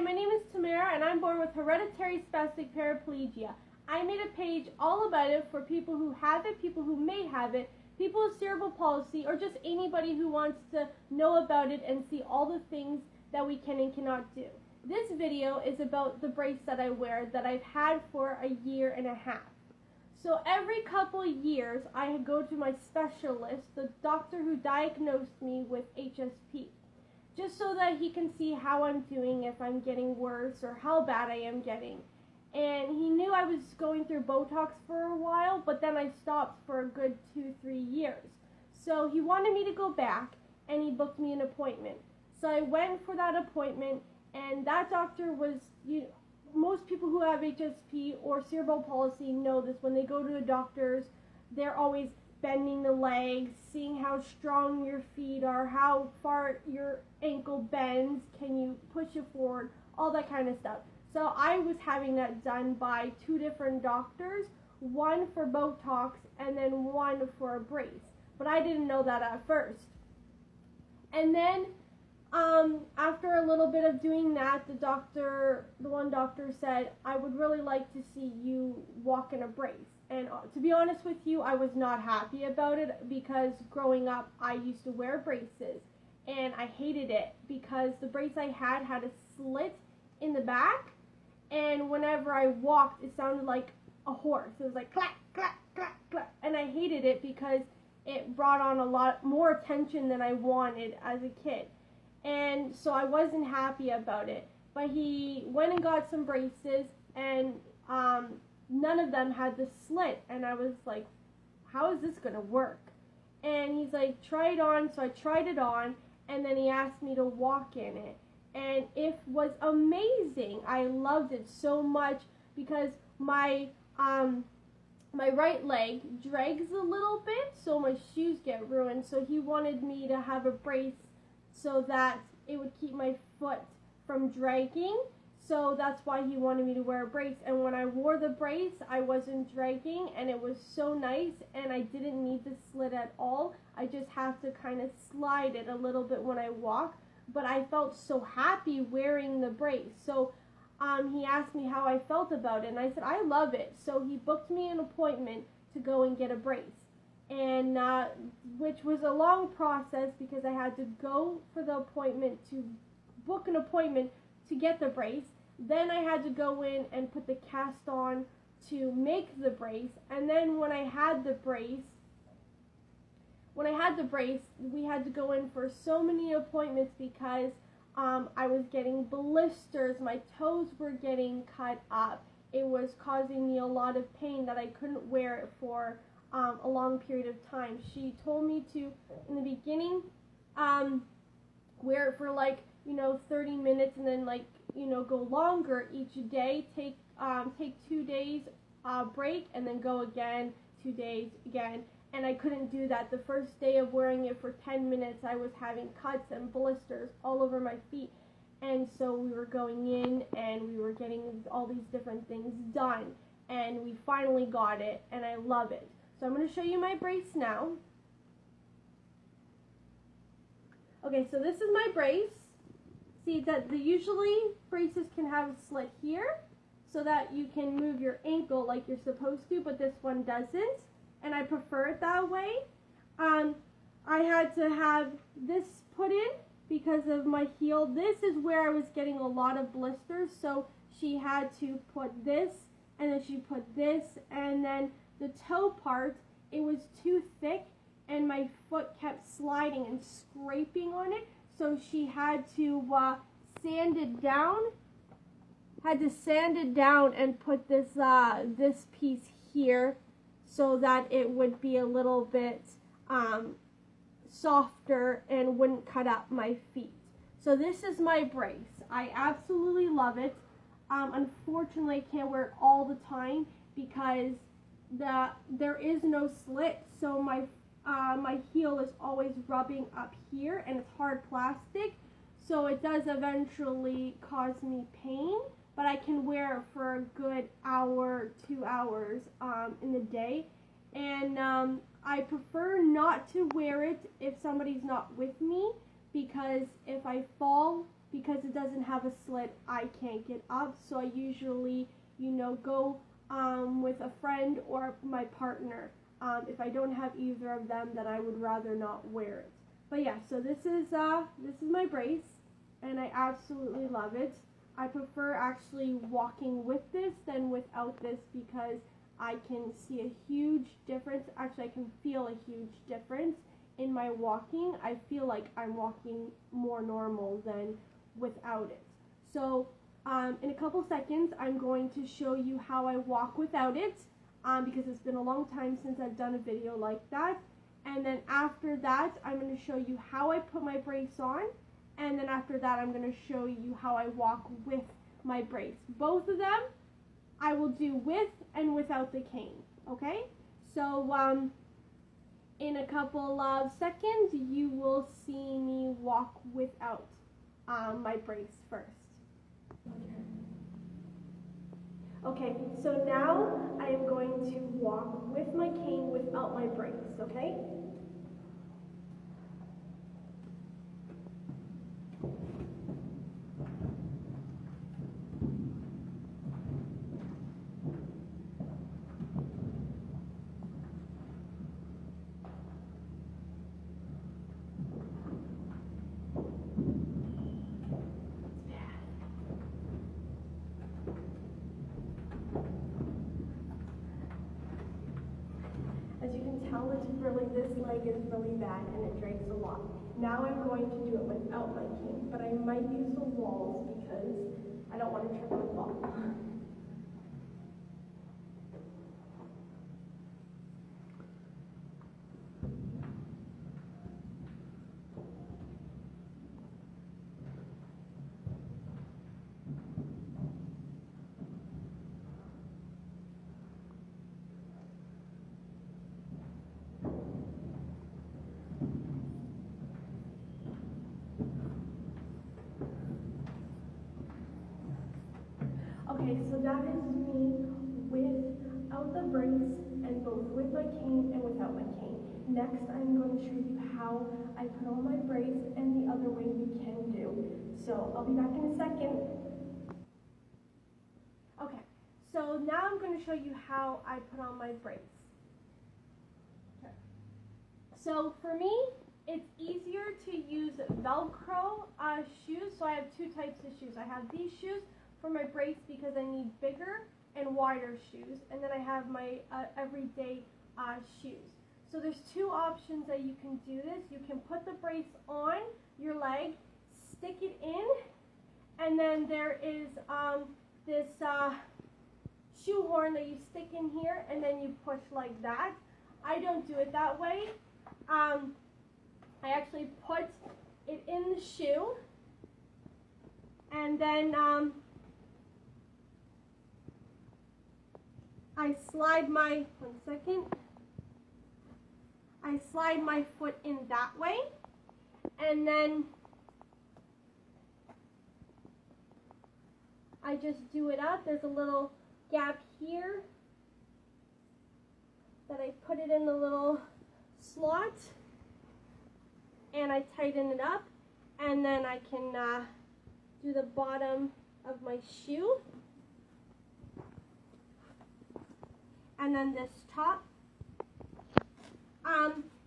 my name is Tamara, and I'm born with hereditary spastic paraplegia. I made a page all about it for people who have it, people who may have it, people with cerebral palsy, or just anybody who wants to know about it and see all the things that we can and cannot do. This video is about the brace that I wear that I've had for a year and a half. So every couple years, I go to my specialist, the doctor who diagnosed me with HSP, just so that he can see how I'm doing, if I'm getting worse, or how bad I am getting. And he knew I was going through Botox for a while, but then I stopped for a good 2-3 years. So he wanted me to go back, and he booked me an appointment. So I went for that appointment, and that doctor was, most people who have HSP or cerebral palsy know this. When they go to the doctors, they're always bending the legs, seeing how strong your feet are, how far your ankle bends, can you push it forward, all that kind of stuff. So I was having that done by 2 different doctors, one for Botox and then one for a brace. But I didn't know that at first. And then after a little bit of doing that, the one doctor said, I would really like to see you walk in a brace. And to be honest with you, I was not happy about it, because growing up I used to wear braces and I hated it because the brace I had a slit in the back, and whenever I walked it sounded like a horse. It was like clack, clack, clack, clack, and I hated it because it brought on a lot more attention than I wanted as a kid. And so I wasn't happy about it. But he went and got some braces, and none of them had the slit. And I was like, how is this going to work? And he's like, try it on. So I tried it on, and then he asked me to walk in it. And it was amazing. I loved it so much because my right leg drags a little bit, so my shoes get ruined. So he wanted me to have a brace so that it would keep my foot from dragging. So that's why he wanted me to wear a brace. And when I wore the brace, I wasn't dragging, and it was so nice, and I didn't need the slit at all. I just have to kind of slide it a little bit when I walk. But I felt so happy wearing the brace. So he asked me how I felt about it, and I said, I love it. So he booked me an appointment to go and get a brace. And which was a long process, because I had to go for the appointment, to book an appointment to get the brace. Then I had to go in and put the cast on to make the brace. And then when I had the brace, we had to go in for so many appointments because I was getting blisters. My toes were getting cut up. It was causing me a lot of pain that I couldn't wear it for a long period of time. She told me to, in the beginning, wear it for 30 minutes, and then go longer each day. Take 2 days break, and then go again, 2 days again. And I couldn't do that. The first day of wearing it for 10 minutes, I was having cuts and blisters all over my feet. And so we were going in, and we were getting all these different things done. And we finally got it, and I love it. So I'm going to show you my brace now. Okay, so this is my brace. See that usually braces can have a slit here so that you can move your ankle like you're supposed to, but this one doesn't, and I prefer it that way. I had to have this put in because of my heel. This is where I was getting a lot of blisters, so she had to put this, and then she put this, and then the toe part, it was too thick, and my foot kept sliding and scraping on it, so she had to sand it down. And put this this piece here so that it would be a little bit softer and wouldn't cut up my feet. So this is my brace. I absolutely love it. Unfortunately, I can't wear it all the time because there is no slit, so my heel is always rubbing up here, and it's hard plastic, so it does eventually cause me pain, but I can wear it for a good hour, 2 hours in the day. And I prefer not to wear it if somebody's not with me, because if I fall because it doesn't have a slit, I can't get up. So I usually, go with a friend or my partner. If I don't have either of them, then I would rather not wear it. But yeah, so this is my brace, and I absolutely love it. I prefer actually walking with this than without this because I can see a huge difference. Actually, I can feel a huge difference in my walking. I feel like I'm walking more normal than without it. So in a couple seconds, I'm going to show you how I walk without it because it's been a long time since I've done a video like that. And then after that, I'm going to show you how I put my brace on. And then after that, I'm going to show you how I walk with my brace. Both of them, I will do with and without the cane, okay? So in a couple of seconds, you will see me walk without my brace first. Okay, so now I am going to walk with my cane without my brace, okay? As you can tell, this leg is really bad and it drags a lot. Now I'm going to do it without my cane, but I might use the walls because I don't want to trip and fall. Okay, so that is me without the brace and both with my cane and without my cane. Next, I'm going to show you how I put on my brace and the other way we can do. So I'll be back in a second. Okay, so now I'm going to show you how I put on my brace. Okay. So for me, it's easier to use Velcro shoes. So I have two types of shoes. I have these shoes for my brace because I need bigger and wider shoes, and then I have my everyday shoes. So there's two options that you can do this. You can put the brace on your leg, stick it in, and then there is this shoehorn that you stick in here, and then you push like that. I don't do it that way. I actually put it in the shoe, and then I slide my foot in that way, and then I just do it up. There's a little gap here that I put it in the little slot, and I tighten it up, and then I can do the bottom of my shoe, and then this top.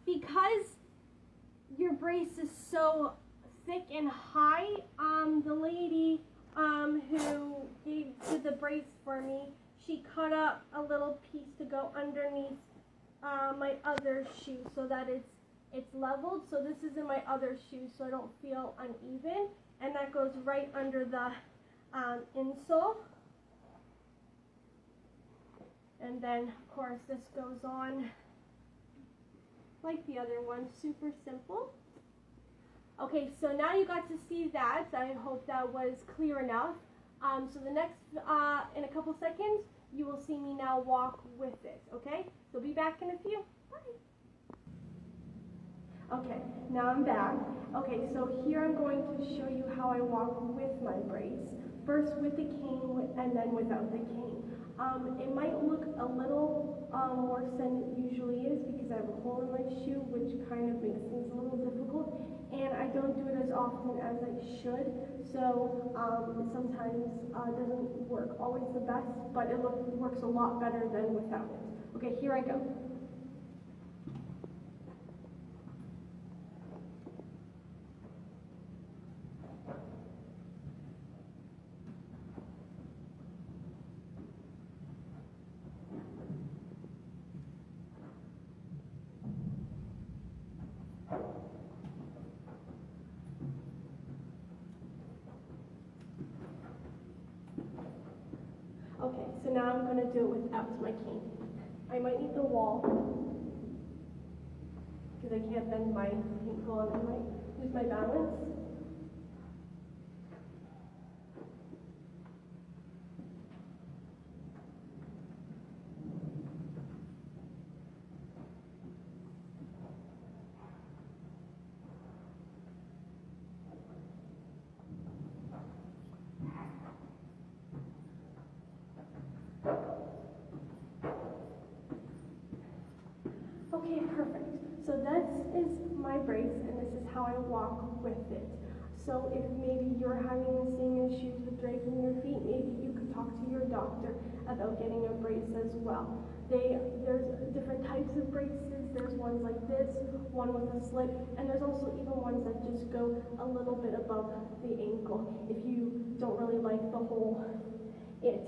Because your brace is so thick and high, the lady who did the brace for me, she cut up a little piece to go underneath my other shoe so that it's leveled. So this is in my other shoe so I don't feel uneven, and that goes right under the insole. And then, of course, this goes on like the other one, super simple. Okay, so now you got to see that. I hope that was clear enough. So the next, in a couple seconds, you will see me now walk with it, okay? So be back in a few. Bye. Okay, now I'm back. Okay, so here I'm going to show you how I walk with my brace. First with the cane and then without the cane. It might look a little worse than it usually is because I have a hole in my shoe, which kind of makes things a little difficult. and I don't do it as often as I should, so it sometimes doesn't work always the best, but it works a lot better than without it. Okay, here I go. Okay, so now I'm going to do it without my cane. I might need the wall because I can't bend my ankle and I might lose my balance. Okay, perfect. So this is my brace and this is how I walk with it. So if maybe you're having the same issues with draping your feet, maybe you could talk to your doctor about getting a brace as well. There's different types of braces. There's ones like this, one with a slit, and there's also even ones that just go a little bit above the ankle. If you don't really like the whole it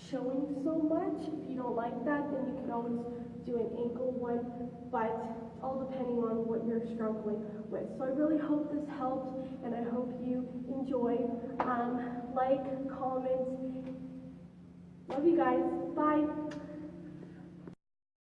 showing so much, if you don't like that, then you can always do an ankle one, but all depending on what you're struggling with. So I really hope this helps, and I hope you enjoy. Like, comment. Love you guys. Bye.